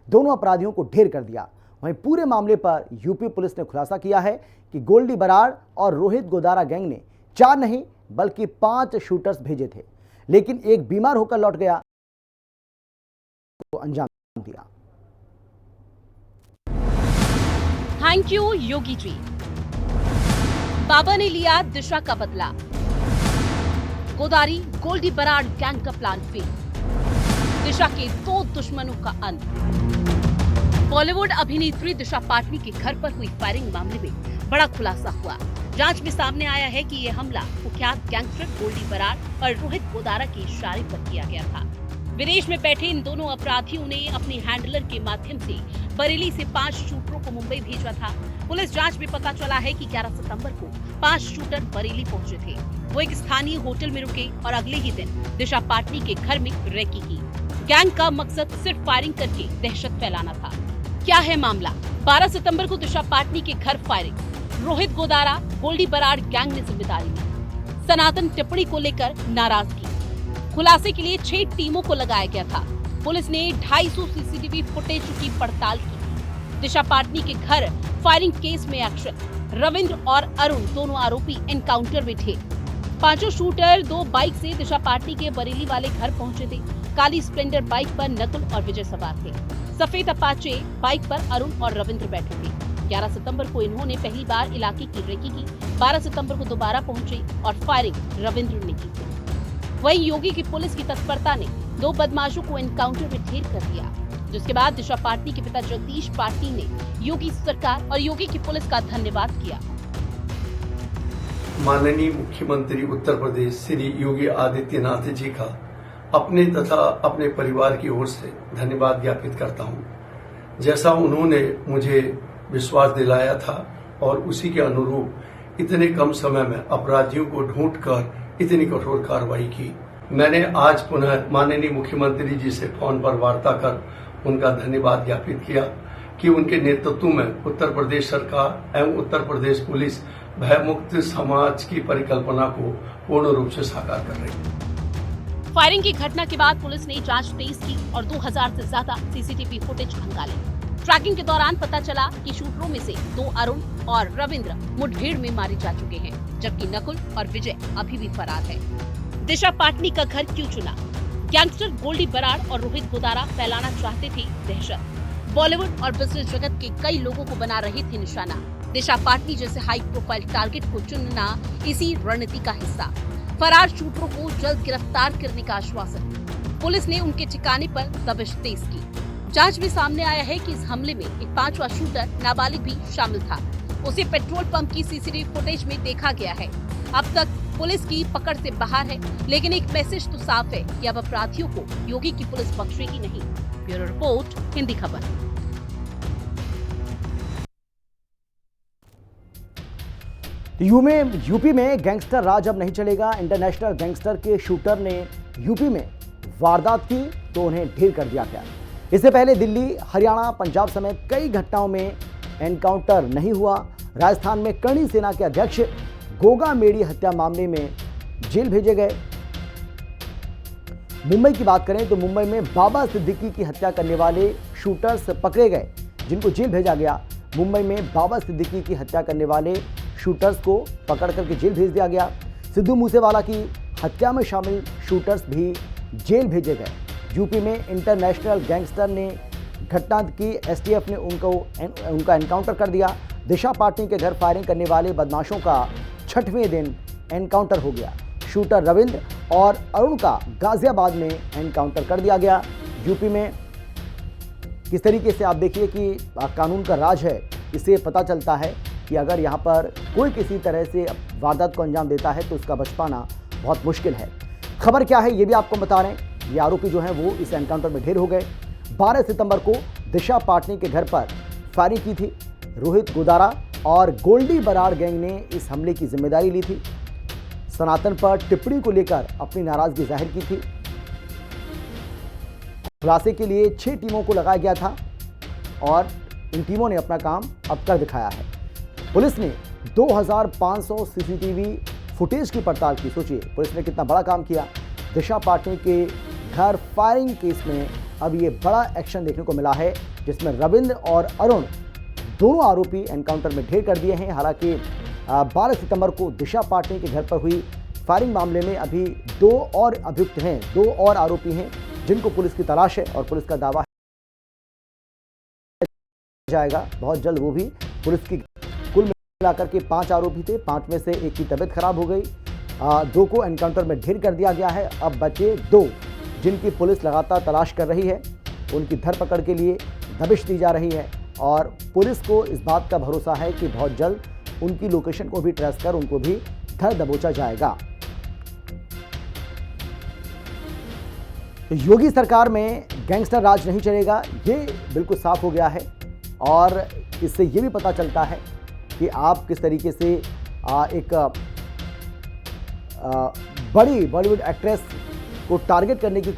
दोनों अपराधियों को ढेर कर दिया। वहीं पूरे मामले पर यूपी पुलिस ने खुलासा किया है कि गोल्डी बराड़ और रोहित गोदारा गैंग ने 4 नहीं बल्कि 5 शूटर्स भेजे थे, लेकिन एक बीमार होकर लौट गया तो अंजाम दिया। Thank you Yogi ji. बाबा ने लिया दिशा का बदला। गोदारी गोल्डी बराड़ गैंग का प्लान फेल। दिशा के 2 दुश्मनों का अंत। बॉलीवुड अभिनेत्री दिशा पाटनी के घर पर हुई फायरिंग मामले में बड़ा खुलासा हुआ। जांच में सामने आया है कि यह हमला कुख्यात गैंगस्टर गोल्डी बराड़ और रोहित गोदारा के इशारे पर किया गया था। विदेश में बैठे इन दोनों अपराधियों ने अपनी हैंडलर के माध्यम से बरेली से 5 शूटरों को मुंबई भेजा था। पुलिस जांच में पता चला है कि 11 सितंबर को 5 शूटर बरेली पहुंचे थे। वो एक स्थानीय होटल में रुके और अगले ही दिन दिशा पाटनी के घर में रेकी की। गैंग का मकसद सिर्फ फायरिंग करके दहशत फैलाना था। क्या है मामला? 12 सितंबर को दिशा पाटनी के घर फायरिंग। रोहित गोदारा गोल्डी बराड़ गैंग ने जिम्मेदारी ली। सनातन टिप्पणी को लेकर नाराजगी। खुलासे के लिए 6 टीमों को लगाया गया था। पुलिस ने 250 सीसीटीवी फुटेज की पड़ताल की। दिशा पाटनी के घर फायरिंग केस में एक्शन। रविंद्र और अरुण दोनों आरोपी एनकाउंटर में थे। 5 शूटर 2 बाइक से दिशा पाटनी के बरेली वाले घर पहुंचे थे। काली स्प्लेंडर बाइक पर नकुल और विजय सवार थे। सफेद अपाचे बाइक पर अरुण और रविंद्र बैठे थे। 11 सितंबर को इन्होंने पहली बार इलाके की रेकी की। 12 सितंबर को दोबारा पहुंचे और फायरिंग रविंद्र ने की। वहीं योगी की पुलिस की तत्परता ने 2 बदमाशों को एनकाउंटर में ढेर कर दिया, जिसके बाद दिशा पाटनी के पिता जगदीश पाटनी ने योगी सरकार और योगी की पुलिस का धन्यवाद किया। माननीय मुख्यमंत्री उत्तर प्रदेश श्री योगी आदित्यनाथ जी का अपने तथा अपने परिवार की ओर से धन्यवाद ज्ञापित करता हूं। जैसा उन्होंने मुझे विश्वास दिलाया था और उसी के अनुरूप इतने कम समय में अपराधियों को ढूंढकर इतनी कठोर कार्रवाई की। मैंने आज पुनः माननीय मुख्यमंत्री जी से फोन पर वार्ता कर उनका धन्यवाद ज्ञापित किया कि उनके नेतृत्व में उत्तर प्रदेश सरकार एवं उत्तर प्रदेश पुलिस भयमुक्त समाज की परिकल्पना को पूर्ण रूप से साकार कर रही है। फायरिंग की घटना के बाद पुलिस ने जांच तेज की और 2000 से ज्यादा सीसीटीवी फुटेज खंगाले। ट्रैकिंग के दौरान पता चला कि शूटरों में से 2 अरुण और रविंद्र मुठभेड़ में मारे जा चुके हैं, जबकि नकुल और विजय अभी भी फरार है। दिशा पाटनी का घर क्यों चुना? गैंगस्टर गोल्डी बराड़ और रोहित गोदारा फैलाना चाहते थे दहशत। बॉलीवुड और बिजनेस जगत के कई लोगों को बना रहे थे निशाना। दिशा पाटनी जैसे हाई प्रोफाइल टारगेट को चुनना इसी रणनीति का हिस्सा। फरार शूटरों को जल्द गिरफ्तार करने का आश्वासन। पुलिस ने उनके ठिकाने पर दबिश तेज की। जांच में सामने आया है कि इस हमले में एक 5वां शूटर नाबालिग भी शामिल था। उसे पेट्रोल पंप की सीसीटीवी फुटेज में देखा गया है। अब तक पुलिस की पकड़ से बाहर है, लेकिन एक मैसेज तो साफ है कि अब अपराधियों को योगी की पुलिस बख्शेगी नहीं। ब्यूरो रिपोर्ट, हिंदी खबर। यूपी में गैंगस्टर राज अब नहीं चलेगा। इंटरनेशनल गैंगस्टर के शूटर ने यूपी में वारदात की तो उन्हें ढेर कर दिया गया। इससे पहले दिल्ली, हरियाणा, पंजाब समेत कई घटनाओं में एनकाउंटर नहीं हुआ। राजस्थान में करणी सेना के अध्यक्ष गोगा मेडी हत्या मामले में जेल भेजे गए। मुंबई की बात करें तो मुंबई में बाबा सिद्दीकी की हत्या करने वाले शूटर्स पकड़े गए, जिनको जेल भेजा गया। मुंबई में बाबा सिद्दीकी की हत्या करने वाले शूटर्स को पकड़ करके जेल भेज दिया गया। सिद्धू मूसेवाला की हत्या में शामिल शूटर्स भी जेल भेजे गए। यूपी में इंटरनेशनल गैंगस्टर ने घटना की। एसटीएफ ने उनका एनकाउंटर कर दिया। दिशा पाटनी के घर फायरिंग करने वाले बदमाशों का 6वें दिन एनकाउंटर हो गया। शूटर रविंद्र और अरुण का गाजियाबाद में एनकाउंटर कर दिया गया। यूपी में किस तरीके से आप देखिए कि कानून का राज है। इससे पता चलता है कि अगर यहाँ पर कोई किसी तरह से वारदात को अंजाम देता है तो उसका बच पाना बहुत मुश्किल है। खबर क्या है ये भी आपको बता रहे हैं। ये आरोपी जो हैं वो इस एनकाउंटर में ढेर हो गए। 12 सितंबर को दिशा पाटनी के घर पर फायरिंग की थी। रोहित गोदारा और गोल्डी बराड़ गैंग ने इस हमले की जिम्मेदारी ली थी। सनातन पर टिप्पणी को लेकर अपनी नाराजगी जाहिर की थी। खुलासे के लिए 6 टीमों को लगाया गया था और इन टीमों ने अपना काम अब कर दिखाया है। पुलिस ने 2500 सीसीटीवी फुटेज की पड़ताल की। सोचिए पुलिस ने कितना बड़ा काम किया। दिशा पाटनी के घर फायरिंग केस में अब ये बड़ा एक्शन देखने को मिला है, जिसमें रविंद्र और अरुण दोनों आरोपी एनकाउंटर में ढेर कर दिए हैं। हालांकि 12 सितंबर को दिशा पाटनी के घर पर हुई फायरिंग मामले में अभी 2 और अभियुक्त हैं, 2 और आरोपी हैं जिनको पुलिस की तलाश है, और पुलिस का दावा जाएगा बहुत जल्द वो भी पुलिस की। कुल मिलाकर के 5 आरोपी थे, 5 में से एक की तबीयत खराब हो गई, 2 को एनकाउंटर में ढेर कर दिया गया है। अब बचे 2 जिनकी पुलिस लगातार तलाश कर रही है, उनकी धरपकड़ के लिए दबिश दी जा रही है, और पुलिस को इस बात का भरोसा है कि बहुत जल्द उनकी लोकेशन को भी ट्रेस कर उनको भी धर दबोचा जाएगा। तो योगी सरकार में गैंगस्टर राज नहीं चलेगा, ये बिल्कुल साफ हो गया है, और इससे ये भी पता चलता है कि आप किस तरीके से एक बड़ी बॉलीवुड एक्ट्रेस को टारगेट करने की